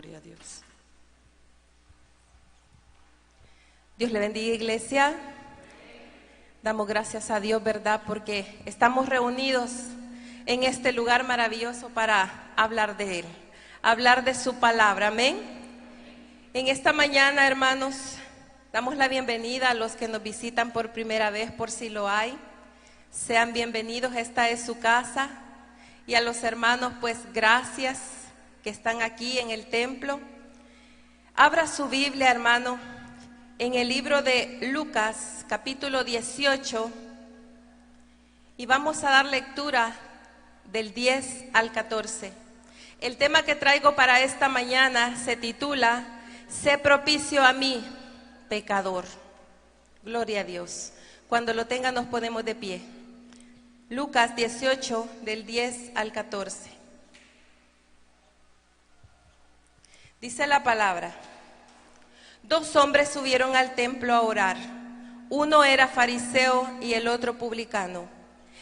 Gloria a Dios. Dios le bendiga, iglesia. Damos gracias a Dios, ¿verdad? Porque estamos reunidos en este lugar maravilloso para hablar de Él, hablar de su palabra. Amén. En esta mañana, hermanos, damos la bienvenida a los que nos visitan por primera vez, por si lo hay. Sean bienvenidos, esta es su casa. Y a los hermanos, pues gracias que están aquí en el templo. Abra su Biblia, hermano, en el libro de Lucas, capítulo 18, y vamos a dar lectura del 10 al 14. El tema que traigo para esta mañana se titula Sé propicio a mí, pecador. Gloria a Dios. Cuando lo tengan nos ponemos de pie. Lucas 18, del 10 al 14. Dice la palabra: Dos hombres subieron al templo a orar. Uno era fariseo y el otro publicano.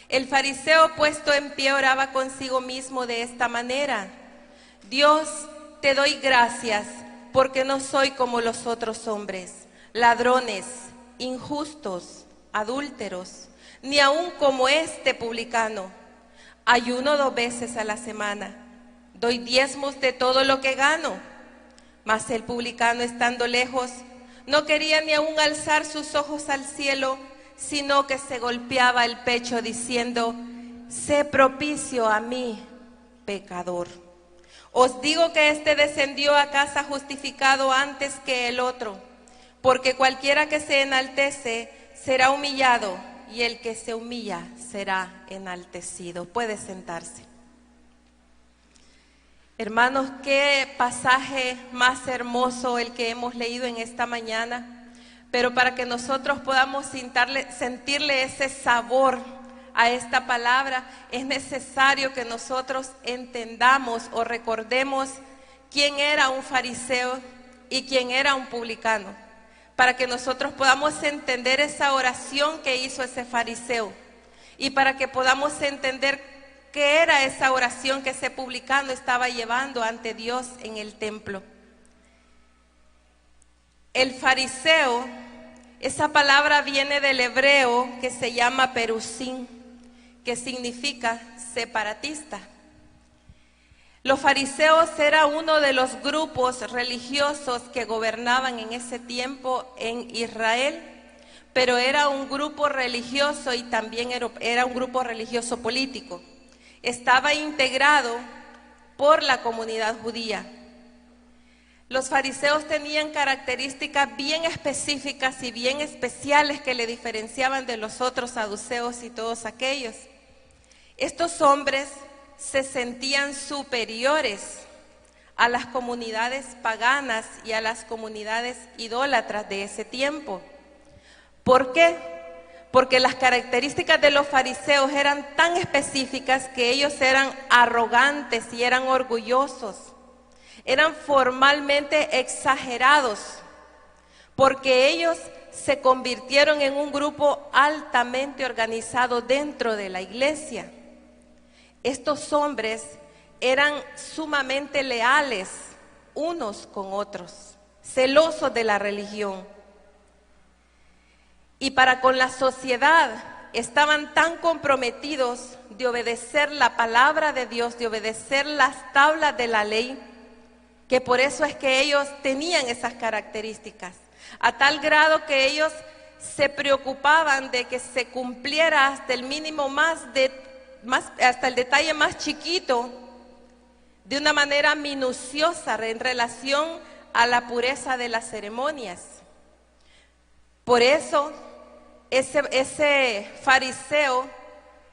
El fariseo, puesto en pie, oraba consigo mismo de esta manera: Dios, te doy gracias porque no soy como los otros hombres, ladrones, injustos, adúlteros, ni aun como este publicano. Ayuno 2 veces a la semana, doy diezmos de todo lo que gano. Mas el publicano, estando lejos, no quería ni aun alzar sus ojos al cielo, sino que se golpeaba el pecho diciendo: Sé propicio a mí, pecador. Os digo que éste descendió a casa justificado antes que el otro, porque cualquiera que se enaltece será humillado, y el que se humilla será enaltecido. Puede sentarse. Hermanos, qué pasaje más hermoso el que hemos leído en esta mañana, pero para que nosotros podamos sentirle ese sabor a esta palabra, es necesario que nosotros entendamos o recordemos quién era un fariseo y quién era un publicano, para que nosotros podamos entender esa oración que hizo ese fariseo y para que podamos entender qué era esa oración que ese publicano estaba llevando ante Dios en el templo. El fariseo, esa palabra viene del hebreo que se llama perusín, que significa separatista. Los fariseos era uno de los grupos religiosos que gobernaban en ese tiempo en Israel, pero era un grupo religioso y también era un grupo religioso político. Estaba integrado por la comunidad judía. Los fariseos tenían características bien específicas y bien especiales que le diferenciaban de los otros saduceos y todos aquellos. Estos hombres se sentían superiores a las comunidades paganas y a las comunidades idólatras de ese tiempo. ¿Por qué? Porque las características de los fariseos eran tan específicas que ellos eran arrogantes y eran orgullosos, eran formalmente exagerados, porque ellos se convirtieron en un grupo altamente organizado dentro de la iglesia. Estos hombres eran sumamente leales unos con otros, celosos de la religión. Y para con la sociedad estaban tan comprometidos de obedecer la palabra de Dios, de obedecer las tablas de la ley, que por eso es que ellos tenían esas características, a tal grado que ellos se preocupaban de que se cumpliera hasta el mínimo hasta el detalle más chiquito, de una manera minuciosa en relación a la pureza de las ceremonias. Por eso ese fariseo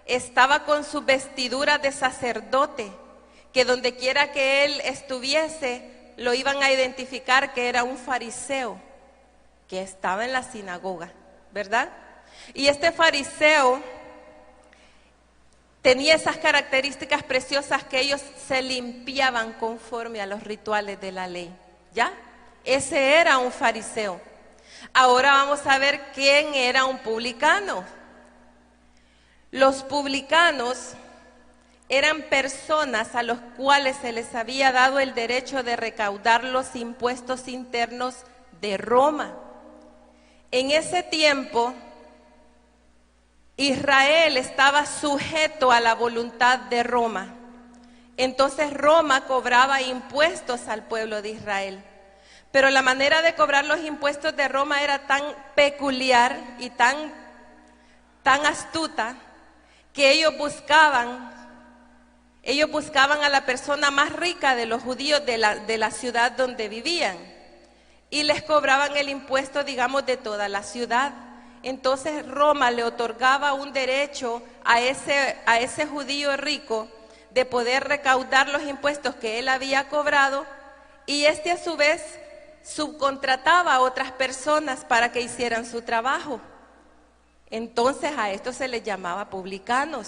estaba con su vestidura de sacerdote, que donde quiera que él estuviese, lo iban a identificar que era un fariseo, que estaba en la sinagoga, ¿verdad? Y este fariseo tenía esas características preciosas que ellos se limpiaban conforme a los rituales de la ley, ¿ya? Ese era un fariseo. Ahora vamos a ver quién era un publicano. Los publicanos eran personas a los cuales se les había dado el derecho de recaudar los impuestos internos de Roma. En ese tiempo, Israel estaba sujeto a la voluntad de Roma. Entonces Roma cobraba impuestos al pueblo de Israel. Pero la manera de cobrar los impuestos de Roma era tan peculiar y tan astuta que ellos buscaban a la persona más rica de los judíos de la ciudad donde vivían y les cobraban el impuesto, digamos, de toda la ciudad. Entonces Roma le otorgaba un derecho a ese judío rico de poder recaudar los impuestos que él había cobrado, y este a su vez subcontrataba a otras personas para que hicieran su trabajo. Entonces a esto se les llamaba publicanos.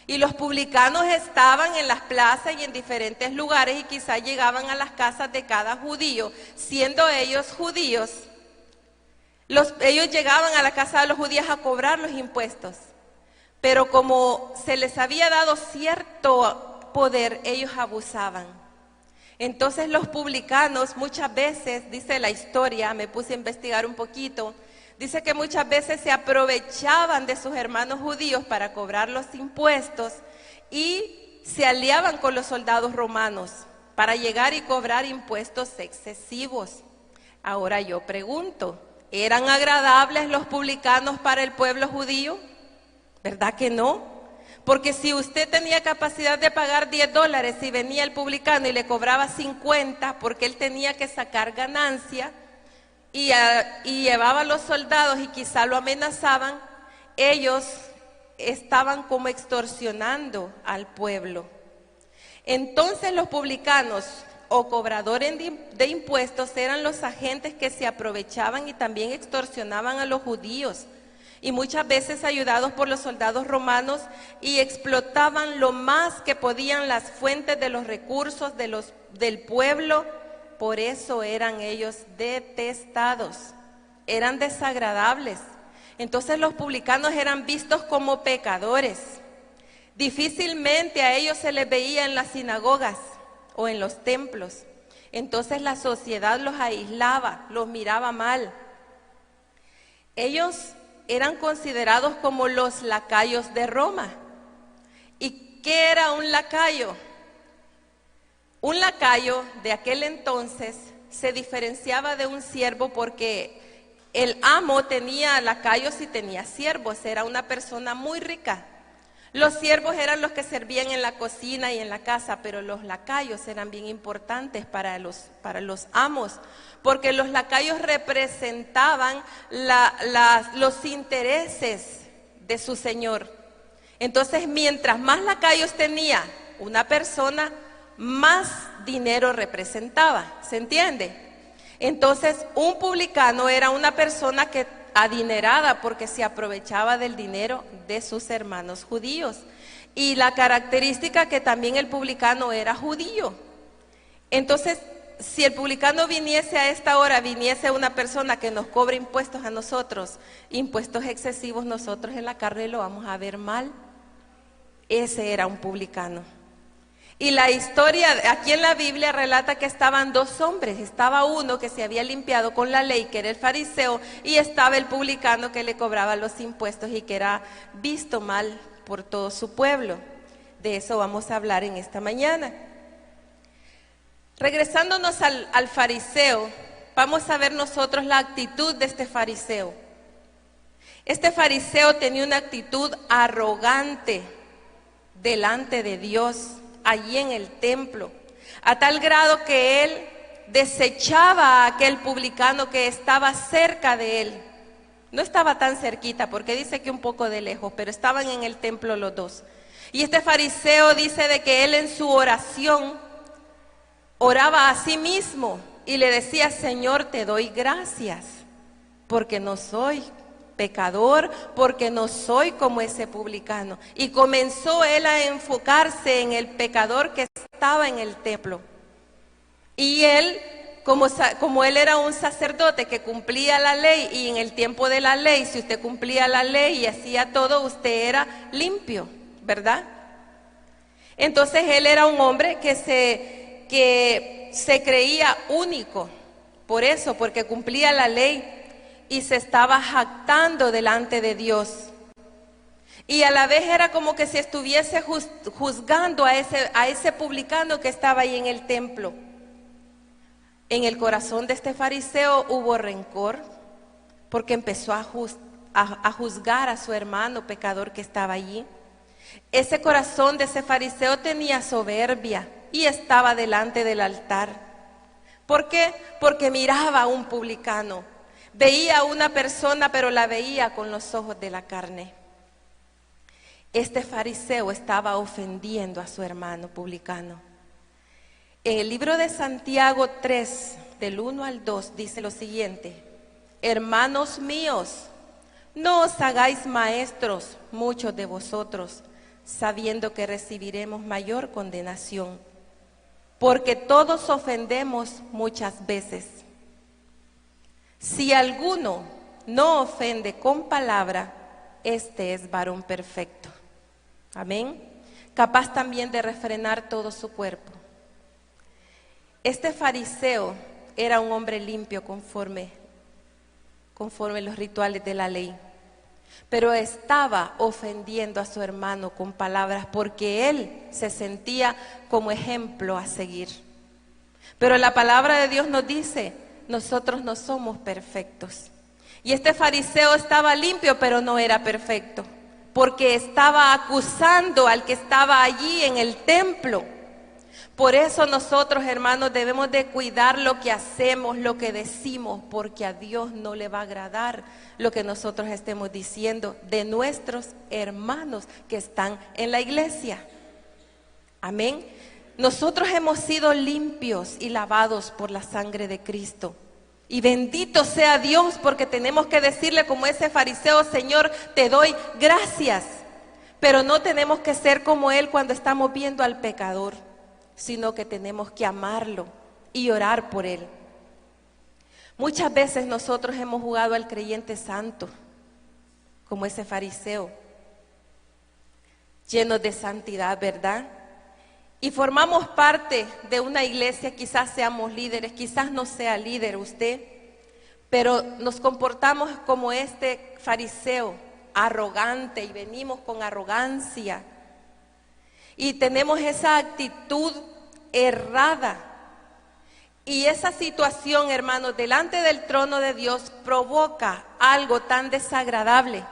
Y los publicanos estaban en las plazas y en diferentes lugares y quizás llegaban a las casas de cada judío. Siendo ellos judíos, ellos llegaban a la casa de los judíos a cobrar los impuestos. Pero como se les había dado cierto poder, ellos abusaban. Entonces los publicanos muchas veces, dice la historia, me puse a investigar un poquito, dice que muchas veces se aprovechaban de sus hermanos judíos para cobrar los impuestos y se aliaban con los soldados romanos para llegar y cobrar impuestos excesivos. Ahora yo pregunto, ¿eran agradables los publicanos para el pueblo judío? ¿Verdad que no? Porque si usted tenía capacidad de pagar $10 y venía el publicano y le cobraba 50 porque él tenía que sacar ganancia, y llevaba a los soldados y quizá lo amenazaban, ellos estaban como extorsionando al pueblo. Entonces los publicanos o cobradores de impuestos eran los agentes que se aprovechaban y también extorsionaban a los judíos, y muchas veces ayudados por los soldados romanos, y explotaban lo más que podían las fuentes de los recursos del pueblo. Por eso eran ellos detestados, eran desagradables. Entonces los publicanos eran vistos como pecadores. Difícilmente a ellos se les veía en las sinagogas o en los templos. Entonces la sociedad los aislaba, los miraba mal. Ellos eran considerados como los lacayos de Roma. ¿Y qué era un lacayo? Un lacayo de aquel entonces se diferenciaba de un siervo porque el amo tenía lacayos y tenía siervos, era una persona muy rica. Los siervos eran los que servían en la cocina y en la casa, pero los lacayos eran bien importantes para los amos, porque los lacayos representaban los intereses de su señor. Entonces, mientras más lacayos tenía una persona, más dinero representaba, ¿se entiende? Entonces, un publicano era una persona que adinerada porque se aprovechaba del dinero de sus hermanos judíos. Y la característica que también el publicano era judío. Entonces, si el publicano viniese a esta hora, viniese una persona que nos cobra impuestos a nosotros, impuestos excesivos, nosotros en la carne lo vamos a ver mal. Ese era un publicano. Y la historia aquí en la Biblia relata que estaban dos hombres. Estaba uno que se había limpiado con la ley, que era el fariseo, y estaba el publicano que le cobraba los impuestos y que era visto mal por todo su pueblo. De eso vamos a hablar en esta mañana. Regresándonos al fariseo, vamos a ver nosotros la actitud de este fariseo. Este fariseo tenía una actitud arrogante delante de Dios, allí en el templo, a tal grado que él desechaba a aquel publicano que estaba cerca de él. No estaba tan cerquita, porque dice que un poco de lejos, pero estaban en el templo los dos. Y este fariseo dice de que él en su oración oraba a sí mismo y le decía: Señor, te doy gracias, porque no soy pecador, porque no soy como ese publicano. Y comenzó él a enfocarse en el pecador que estaba en el templo. Y él, como él era un sacerdote que cumplía la ley, y en el tiempo de la ley, si usted cumplía la ley y hacía todo, usted era limpio, ¿verdad? Entonces él era un hombre que se creía único, por eso, porque cumplía la ley y se estaba jactando delante de Dios. Y a la vez era como que si estuviese juzgando a ese publicano que estaba ahí en el templo. En el corazón de este fariseo hubo rencor, porque empezó a juzgar a su hermano pecador que estaba allí. Ese corazón de ese fariseo tenía soberbia y estaba delante del altar. ¿Por qué? Porque miraba a un publicano, veía a una persona, pero la veía con los ojos de la carne. Este fariseo estaba ofendiendo a su hermano publicano. En el libro de Santiago 3, del 1 al 2, dice lo siguiente: hermanos míos, no os hagáis maestros muchos de vosotros, sabiendo que recibiremos mayor condenación, porque todos ofendemos muchas veces. Si alguno no ofende con palabra, este es varón perfecto. Amén. Capaz también de refrenar todo su cuerpo. Este fariseo era un hombre limpio conforme los rituales de la ley, pero estaba ofendiendo a su hermano con palabras porque él se sentía como ejemplo a seguir. Pero la palabra de Dios nos dice, nosotros no somos perfectos. Y este fariseo estaba limpio, pero no era perfecto, porque estaba acusando al que estaba allí en el templo. Por eso nosotros, hermanos, debemos de cuidar lo que hacemos, lo que decimos, porque a Dios no le va a agradar lo que nosotros estemos diciendo de nuestros hermanos que están en la iglesia. Amén. Nosotros hemos sido limpios y lavados por la sangre de Cristo. Y bendito sea Dios, porque tenemos que decirle como ese fariseo: Señor, te doy gracias. Pero no tenemos que ser como él cuando estamos viendo al pecador, sino que tenemos que amarlo y orar por él. Muchas veces nosotros hemos jugado al creyente santo, como ese fariseo, llenos de santidad, ¿verdad? Y formamos parte de una iglesia, quizás seamos líderes, quizás no sea líder usted, pero nos comportamos como este fariseo, arrogante, y venimos con arrogancia. Y tenemos esa actitud errada. Y esa situación, hermanos, delante del trono de Dios provoca algo tan desagradable.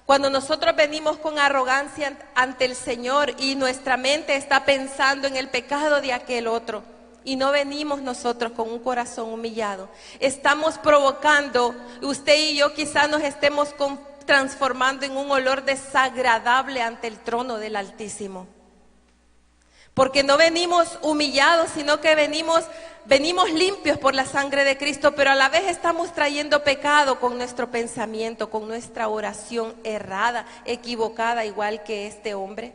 Cuando nosotros venimos con arrogancia ante el Señor y nuestra mente está pensando en el pecado de aquel otro, y no venimos nosotros con un corazón humillado, estamos provocando, usted y yo quizás nos estemos transformando en un olor desagradable ante el trono del Altísimo. Porque no venimos humillados, sino que venimos limpios por la sangre de Cristo, pero a la vez estamos trayendo pecado con nuestro pensamiento, con nuestra oración errada, equivocada, igual que este hombre.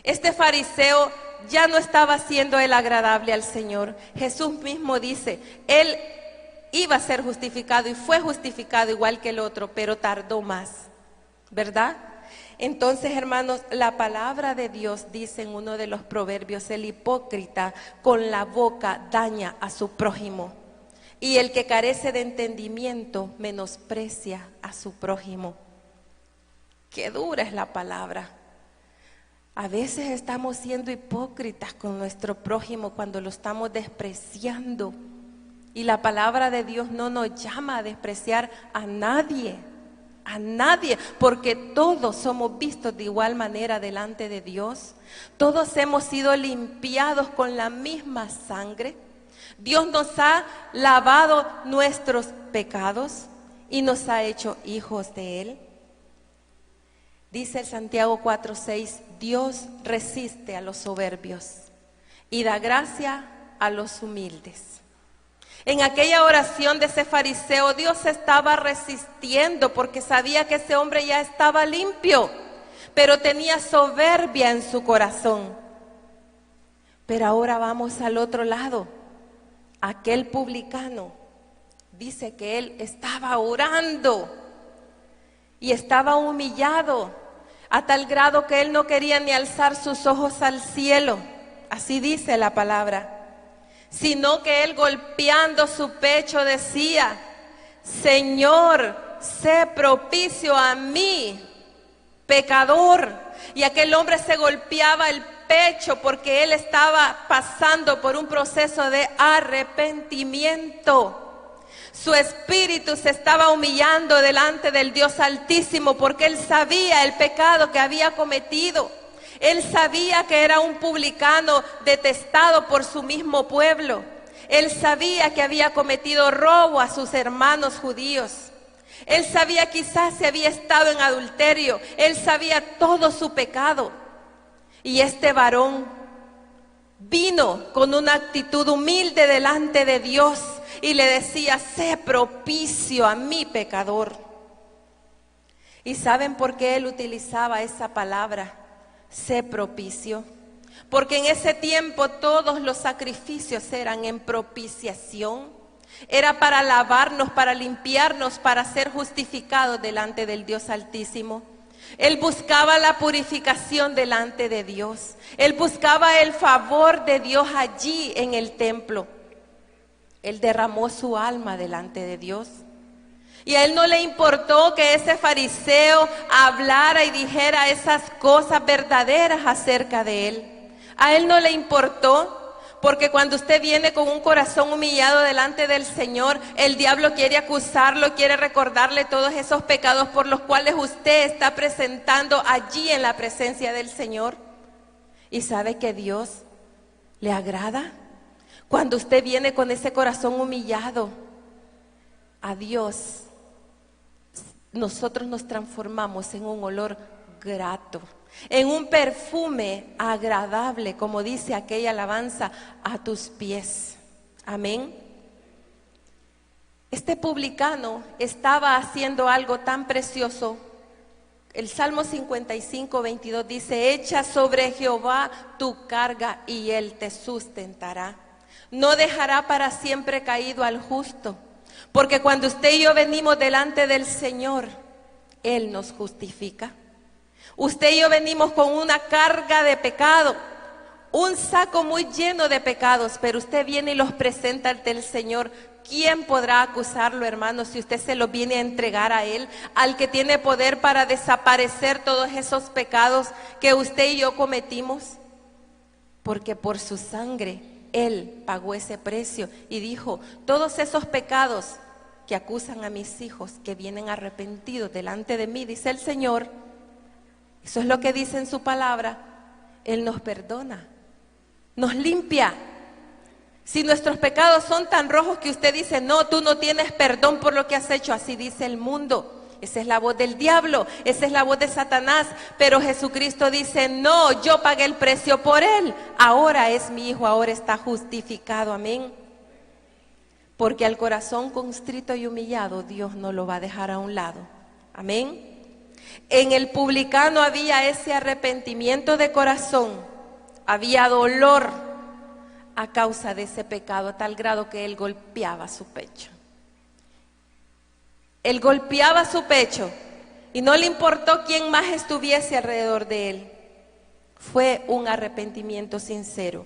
Este fariseo ya no estaba siendo el agradable al Señor. Jesús mismo dice, él iba a ser justificado y fue justificado igual que el otro, pero tardó más, ¿verdad? Entonces, hermanos, la palabra de Dios dice en uno de los proverbios: el hipócrita con la boca daña a su prójimo, y el que carece de entendimiento menosprecia a su prójimo. Qué dura es la palabra. A veces estamos siendo hipócritas con nuestro prójimo cuando lo estamos despreciando, y la palabra de Dios no nos llama a despreciar a nadie, porque todos somos vistos de igual manera delante de Dios. Todos hemos sido limpiados con la misma sangre. Dios nos ha lavado nuestros pecados y nos ha hecho hijos de Él. Dice el Santiago 4:6, Dios resiste a los soberbios y da gracia a los humildes. En aquella oración de ese fariseo, Dios estaba resistiendo porque sabía que ese hombre ya estaba limpio, pero tenía soberbia en su corazón. Pero ahora vamos al otro lado. Aquel publicano dice que él estaba orando y estaba humillado. a tal grado que él no quería ni alzar sus ojos al cielo, así dice la palabra, sino que él golpeando su pecho decía: Señor, sé propicio a mí, pecador. Y aquel hombre se golpeaba el pecho porque él estaba pasando por un proceso de arrepentimiento. Su espíritu se estaba humillando delante del Dios Altísimo porque él sabía el pecado que había cometido. Él sabía que era un publicano detestado por su mismo pueblo. Él sabía que había cometido robo a sus hermanos judíos. Él sabía quizás si había estado en adulterio. Él sabía todo su pecado. Y este varón vino con una actitud humilde delante de Dios y le decía: sé propicio a mi pecador. ¿Y saben por qué él utilizaba esa palabra, sé propicio? Porque en ese tiempo todos los sacrificios eran en propiciación. Era para lavarnos, para limpiarnos, para ser justificados delante del Dios Altísimo. Él buscaba la purificación delante de Dios. Él buscaba el favor de Dios allí en el templo. Él derramó su alma delante de Dios. Y a él no le importó que ese fariseo hablara y dijera esas cosas verdaderas acerca de él. A él no le importó. Porque cuando usted viene con un corazón humillado delante del Señor, el diablo quiere acusarlo, quiere recordarle todos esos pecados por los cuales usted está presentando allí en la presencia del Señor. ¿Y sabe que Dios le agrada? Cuando usted viene con ese corazón humillado, a Dios, nosotros nos transformamos en un olor grato, en un perfume agradable, como dice aquella alabanza, a tus pies. Amén. Este publicano estaba haciendo algo tan precioso. El Salmo 55, 22 dice: echa sobre Jehová tu carga y él te sustentará. No dejará para siempre caído al justo. Porque cuando usted y yo venimos delante del Señor, Él nos justifica. Usted y yo venimos con una carga de pecado, un saco muy lleno de pecados, pero usted viene y los presenta ante el Señor. ¿Quién podrá acusarlo, hermano, si usted se los viene a entregar a Él, al que tiene poder para desaparecer todos esos pecados que usted y yo cometimos? Porque por su sangre Él pagó ese precio y dijo: todos esos pecados que acusan a mis hijos, que vienen arrepentidos delante de mí, dice el Señor, eso es lo que dice en su palabra, Él nos perdona, nos limpia. Si nuestros pecados son tan rojos que usted dice: no, tú no tienes perdón por lo que has hecho, así dice el mundo. Esa es la voz del diablo, esa es la voz de Satanás. Pero Jesucristo dice: no, yo pagué el precio por él, ahora es mi hijo, ahora está justificado. Amén. Porque al corazón constrito y humillado Dios no lo va a dejar a un lado. Amén. En el publicano había ese arrepentimiento de corazón, había dolor a causa de ese pecado, a tal grado que él golpeaba su pecho. Él golpeaba su pecho y no le importó quién más estuviese alrededor de él. Fue un arrepentimiento sincero,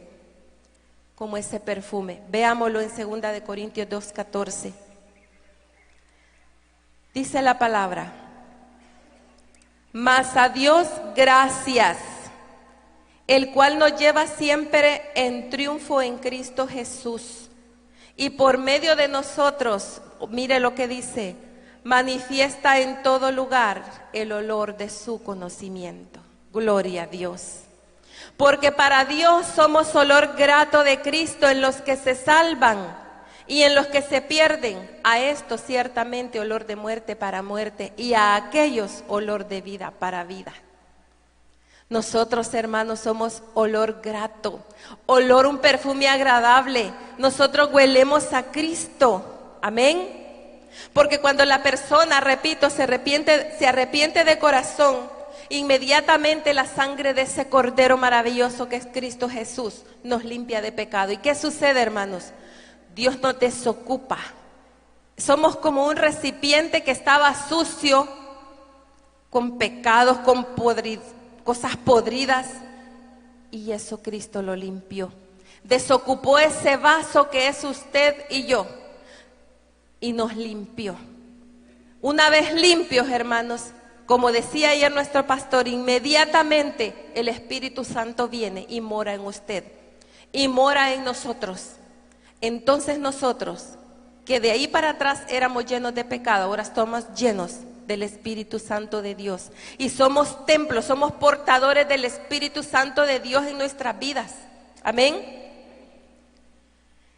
como ese perfume. Veámoslo en 2 de Corintios 2:14. Dice la palabra: mas a Dios gracias, el cual nos lleva siempre en triunfo en Cristo Jesús, y por medio de nosotros, mire lo que dice, manifiesta en todo lugar el olor de su conocimiento. Gloria a Dios. Porque para Dios somos olor grato de Cristo en los que se salvan y en los que se pierden. A estos ciertamente olor de muerte para muerte, y a aquellos olor de vida para vida. Nosotros, hermanos, somos olor grato, olor, un perfume agradable. Nosotros huelemos a Cristo. Amén. Porque cuando la persona, repito, se arrepiente de corazón, inmediatamente la sangre de ese Cordero maravilloso que es Cristo Jesús nos limpia de pecado. ¿Y qué sucede, hermanos? Dios nos desocupa. Somos como un recipiente que estaba sucio con pecados, con cosas podridas, y eso Cristo lo limpió. Desocupó ese vaso que es usted y yo y nos limpió. Una vez limpios, hermanos, como decía ayer nuestro pastor, inmediatamente el Espíritu Santo viene y mora en usted y mora en nosotros. Entonces nosotros, que de ahí para atrás éramos llenos de pecado, ahora estamos llenos del Espíritu Santo de Dios y somos templos, somos portadores del Espíritu Santo de Dios en nuestras vidas. Amén.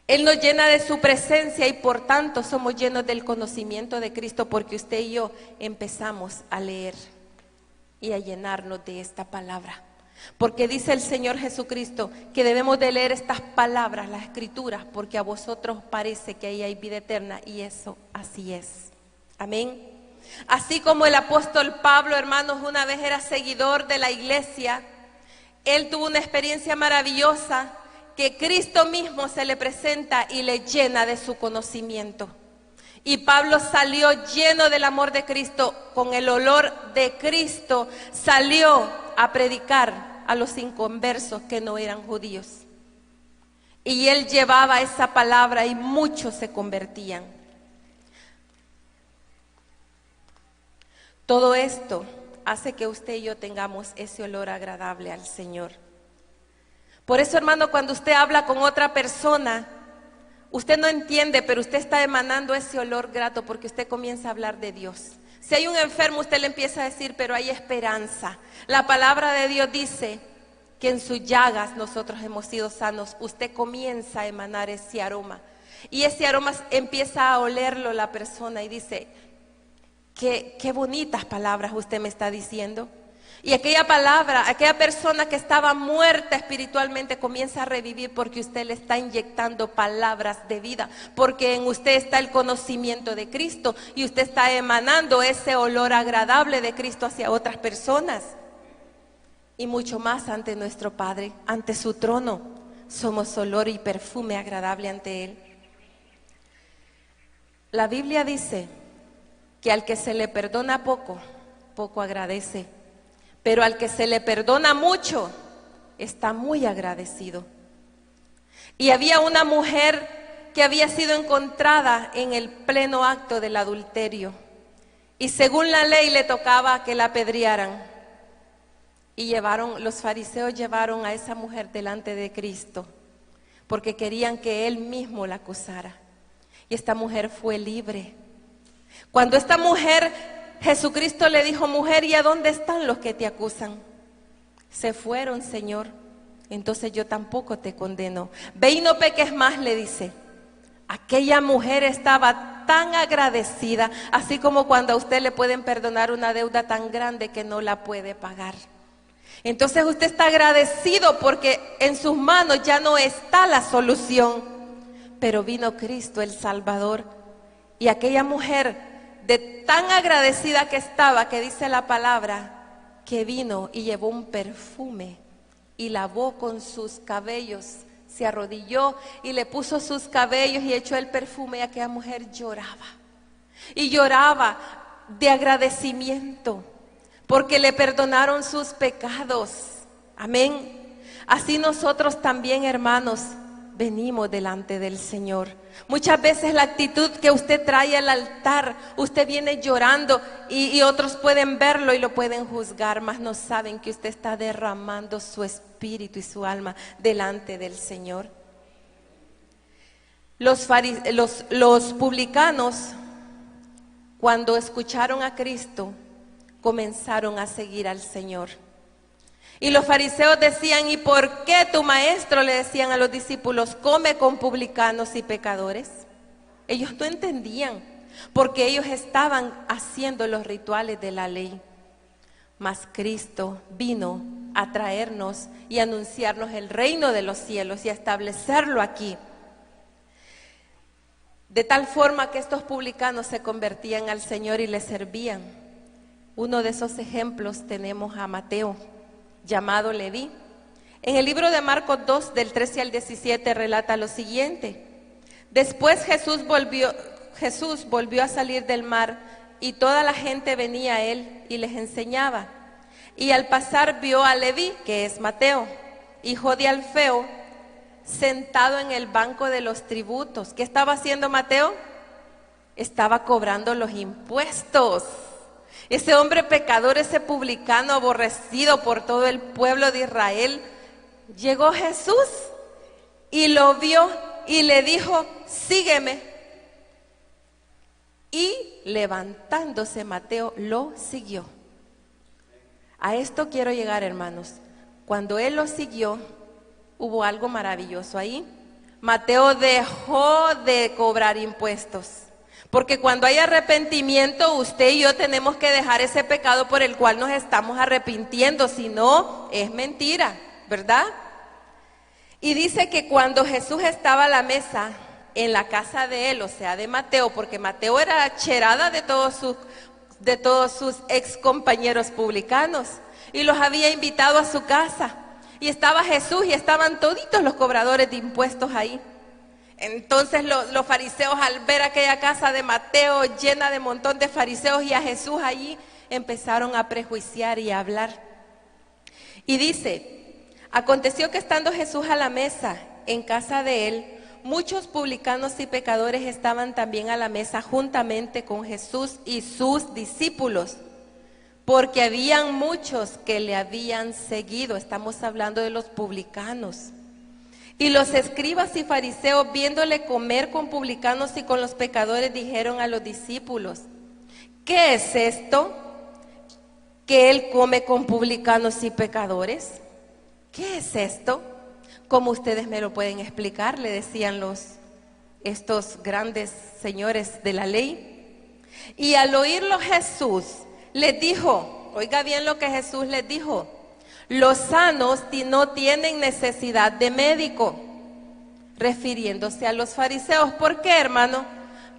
Él nos llena de su presencia y por tanto somos llenos del conocimiento de Cristo, porque usted y yo empezamos a leer y a llenarnos de esta palabra. Porque dice el Señor Jesucristo que debemos de leer estas palabras, las Escrituras, porque a vosotros parece que ahí hay vida eterna, y eso así es. Amén. Así como el apóstol Pablo, hermanos, una vez era seguidor de la iglesia, él tuvo una experiencia maravillosa, que Cristo mismo se le presenta y le llena de su conocimiento. Y Pablo salió lleno del amor de Cristo, con el olor de Cristo, salió a predicar a los inconversos que no eran judíos. Y él llevaba esa palabra y muchos se convertían. Todo esto hace que usted y yo tengamos ese olor agradable al Señor. Por eso, hermano, cuando usted habla con otra persona, usted no entiende, pero usted está emanando ese olor grato porque usted comienza a hablar de Dios. Si hay un enfermo, usted le empieza a decir, pero hay esperanza. La palabra de Dios dice que en sus llagas nosotros hemos sido sanos. Usted comienza a emanar ese aroma. Y ese aroma empieza a olerlo la persona y dice, qué bonitas palabras usted me está diciendo. Y aquella palabra, aquella persona que estaba muerta espiritualmente comienza a revivir porque usted le está inyectando palabras de vida, porque en usted está el conocimiento de Cristo y usted está emanando ese olor agradable de Cristo hacia otras personas. Y mucho más ante nuestro Padre, ante su trono, somos olor y perfume agradable ante Él. La Biblia dice que al que se le perdona poco, poco agradece. Pero al que se le perdona mucho, está muy agradecido. Y había una mujer que había sido encontrada en el pleno acto del adulterio. Y según la ley le tocaba que la apedrearan. Y los fariseos llevaron a esa mujer delante de Cristo, porque querían que Él mismo la acusara. Y esta mujer fue libre. Cuando esta mujer, Jesucristo le dijo, mujer, ¿y a dónde están los que te acusan? Se fueron, Señor. Entonces yo tampoco te condeno. Ve y no peques más, le dice. Aquella mujer estaba tan agradecida, así como cuando a usted le pueden perdonar una deuda tan grande que no la puede pagar. Entonces usted está agradecido porque en sus manos ya no está la solución. Pero vino Cristo el Salvador, y aquella mujer, de tan agradecida que estaba, que dice la palabra, que vino y llevó un perfume y lavó con sus cabellos, se arrodilló y le puso sus cabellos y echó el perfume, y aquella mujer lloraba. Y lloraba de agradecimiento porque le perdonaron sus pecados. Amén. Así nosotros también, hermanos, venimos delante del Señor. Muchas veces la actitud que usted trae al altar, usted viene llorando y otros pueden verlo y lo pueden juzgar, mas no saben que usted está derramando su espíritu y su alma delante del Señor. Los publicanos, cuando escucharon a Cristo, comenzaron a seguir al Señor. Y los fariseos decían, ¿y por qué tu maestro, le decían a los discípulos, come con publicanos y pecadores? Ellos no entendían, porque ellos estaban haciendo los rituales de la ley. Mas Cristo vino a traernos y anunciarnos el reino de los cielos y a establecerlo aquí. De tal forma que estos publicanos se convertían al Señor y le servían. Uno de esos ejemplos tenemos a Mateo, llamado Leví. En el libro de Marcos 2, del 13 al 17, relata lo siguiente. Después Jesús volvió a salir del mar y toda la gente venía a él y les enseñaba. Y al pasar vio a Leví, que es Mateo, hijo de Alfeo, sentado en el banco de los tributos. ¿Qué estaba haciendo Mateo? Estaba cobrando los impuestos. Ese hombre pecador, ese publicano aborrecido por todo el pueblo de Israel, llegó Jesús y lo vio y le dijo: sígueme. Y levantándose Mateo lo siguió. A esto quiero llegar, hermanos. Cuando él lo siguió, hubo algo maravilloso ahí. Mateo dejó de cobrar impuestos. Porque cuando hay arrepentimiento, usted y yo tenemos que dejar ese pecado por el cual nos estamos arrepintiendo. Si no, es mentira, ¿verdad? Y dice que cuando Jesús estaba a la mesa en la casa de él, o sea, de Mateo, porque Mateo era cherada de todos sus ex compañeros publicanos, y los había invitado a su casa, y estaba Jesús y estaban toditos los cobradores de impuestos ahí. Entonces los fariseos, al ver aquella casa de Mateo llena de montón de fariseos y a Jesús allí, empezaron a prejuiciar y a hablar. Y dice: aconteció que estando Jesús a la mesa en casa de él, muchos publicanos y pecadores estaban también a la mesa juntamente con Jesús y sus discípulos, porque habían muchos que le habían seguido. Estamos hablando de los publicanos. Y los escribas y fariseos, viéndole comer con publicanos y con los pecadores, dijeron a los discípulos: ¿qué es esto que él come con publicanos y pecadores? ¿Qué es esto? ¿Cómo ustedes me lo pueden explicar?, le decían estos grandes señores de la ley. Y al oírlo Jesús les dijo, oiga bien lo que Jesús les dijo: los sanos no tienen necesidad de médico, refiriéndose a los fariseos. ¿Por qué, hermano?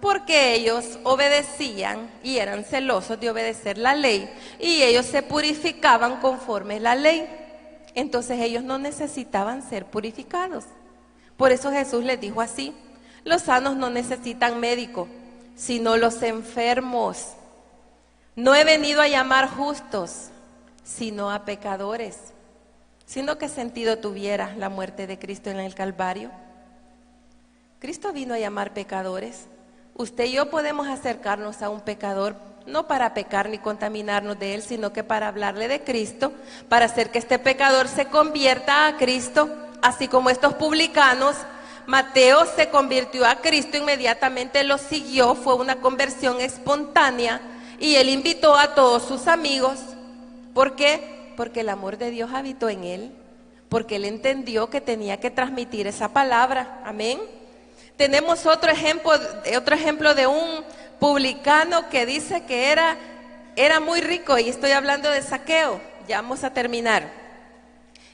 Porque ellos obedecían y eran celosos de obedecer la ley, y ellos se purificaban conforme la ley. Entonces ellos no necesitaban ser purificados. Por eso Jesús les dijo así: los sanos no necesitan médico, sino los enfermos. No he venido a llamar justos, sino a pecadores. Sino ¿qué sentido tuviera la muerte de Cristo en el Calvario? Cristo vino a llamar pecadores. Usted y yo podemos acercarnos a un pecador, no para pecar ni contaminarnos de él, sino que para hablarle de Cristo, para hacer que este pecador se convierta a Cristo, así como estos publicanos. Mateo se convirtió a Cristo, inmediatamente lo siguió, fue una conversión espontánea, y él invitó a todos sus amigos. ¿Por qué? Porque el amor de Dios habitó en él, porque él entendió que tenía que transmitir esa palabra. Amén. Tenemos otro ejemplo de un publicano que dice que era muy rico, y estoy hablando de Zaqueo. Ya vamos a terminar.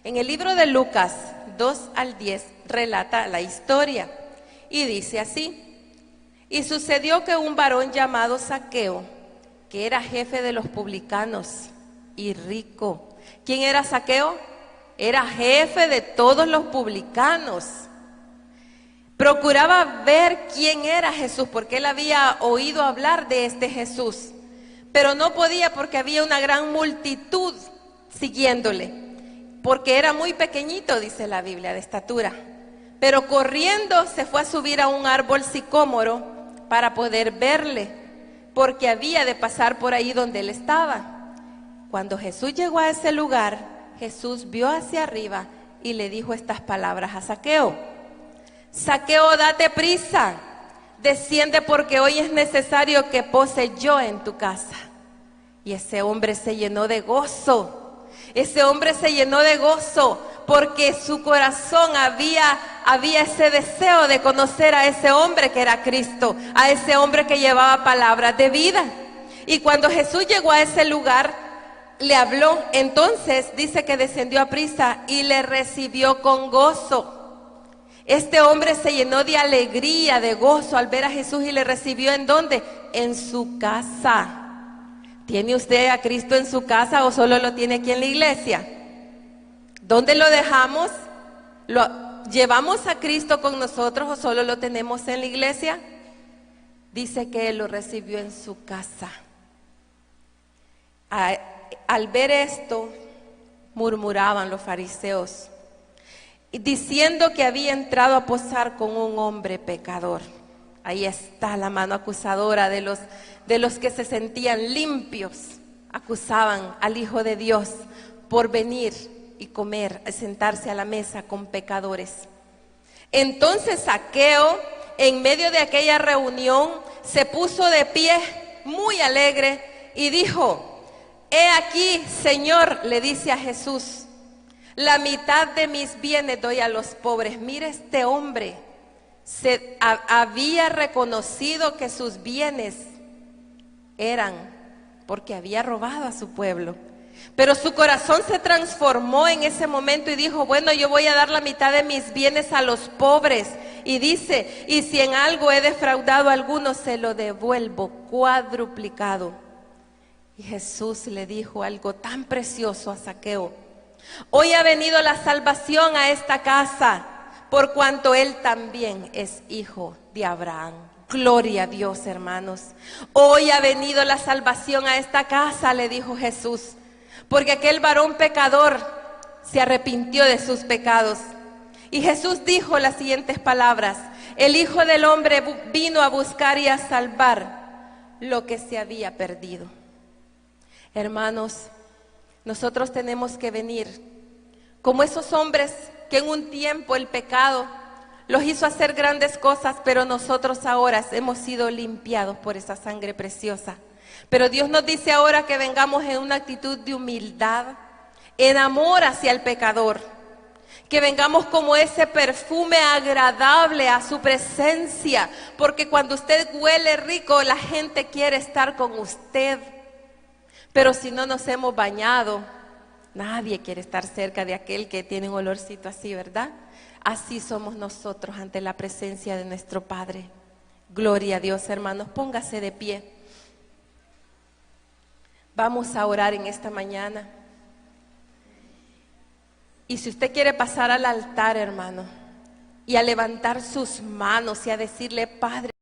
En el libro de Lucas 2 al 10 relata la historia y dice así: y sucedió que un varón llamado Zaqueo, que era jefe de los publicanos y rico. ¿Quién era Zaqueo? Era jefe de todos los publicanos. Procuraba ver quién era Jesús, porque él había oído hablar de este Jesús, pero no podía porque había una gran multitud siguiéndole, porque era muy pequeñito, dice la Biblia, de estatura. Pero corriendo se fue a subir a un árbol sicómoro para poder verle, porque había de pasar por ahí donde él estaba. Cuando Jesús llegó a ese lugar, Jesús vio hacia arriba y le dijo estas palabras a Zaqueo: Zaqueo, date prisa, desciende, porque hoy es necesario que pose yo en tu casa. Y ese hombre se llenó de gozo. Ese hombre se llenó de gozo porque su corazón había ese deseo de conocer a ese hombre que era Cristo, a ese hombre que llevaba palabras de vida. Y cuando Jesús llegó a ese lugar, le habló. Entonces dice que descendió a prisa y le recibió con gozo. Este hombre se llenó de alegría, de gozo al ver a Jesús, y le recibió ¿en dónde? En su casa. ¿Tiene usted a Cristo en su casa o solo lo tiene aquí en la iglesia? ¿Dónde lo dejamos? ¿Lo llevamos a Cristo con nosotros o solo lo tenemos en la iglesia? Dice que él lo recibió en su casa. Al ver esto, murmuraban los fariseos, diciendo que había entrado a posar con un hombre pecador. Ahí está la mano acusadora de los que se sentían limpios. Acusaban al Hijo de Dios por venir y comer, sentarse a la mesa con pecadores. Entonces Zaqueo, en medio de aquella reunión, se puso de pie muy alegre y dijo: he aquí, Señor, le dice a Jesús, la mitad de mis bienes doy a los pobres. Mire, este hombre había reconocido que sus bienes eran porque había robado a su pueblo. Pero su corazón se transformó en ese momento y dijo: bueno, yo voy a dar la mitad de mis bienes a los pobres. Y dice: y si en algo he defraudado a alguno, se lo devuelvo cuadruplicado. Y Jesús le dijo algo tan precioso a Zaqueo: hoy ha venido la salvación a esta casa, por cuanto él también es hijo de Abraham. Gloria a Dios, hermanos. Hoy ha venido la salvación a esta casa, le dijo Jesús, porque aquel varón pecador se arrepintió de sus pecados. Y Jesús dijo las siguientes palabras: el Hijo del Hombre vino a buscar y a salvar lo que se había perdido. Hermanos, nosotros tenemos que venir como esos hombres que en un tiempo el pecado los hizo hacer grandes cosas, pero nosotros ahora hemos sido limpiados por esa sangre preciosa. Pero Dios nos dice ahora que vengamos en una actitud de humildad, en amor hacia el pecador, que vengamos como ese perfume agradable a su presencia, porque cuando usted huele rico, la gente quiere estar con usted. Pero si no nos hemos bañado, nadie quiere estar cerca de aquel que tiene un olorcito así, ¿verdad? Así somos nosotros ante la presencia de nuestro Padre. Gloria a Dios, hermanos, póngase de pie. Vamos a orar en esta mañana. Y si usted quiere pasar al altar, hermano, y a levantar sus manos y a decirle: Padre,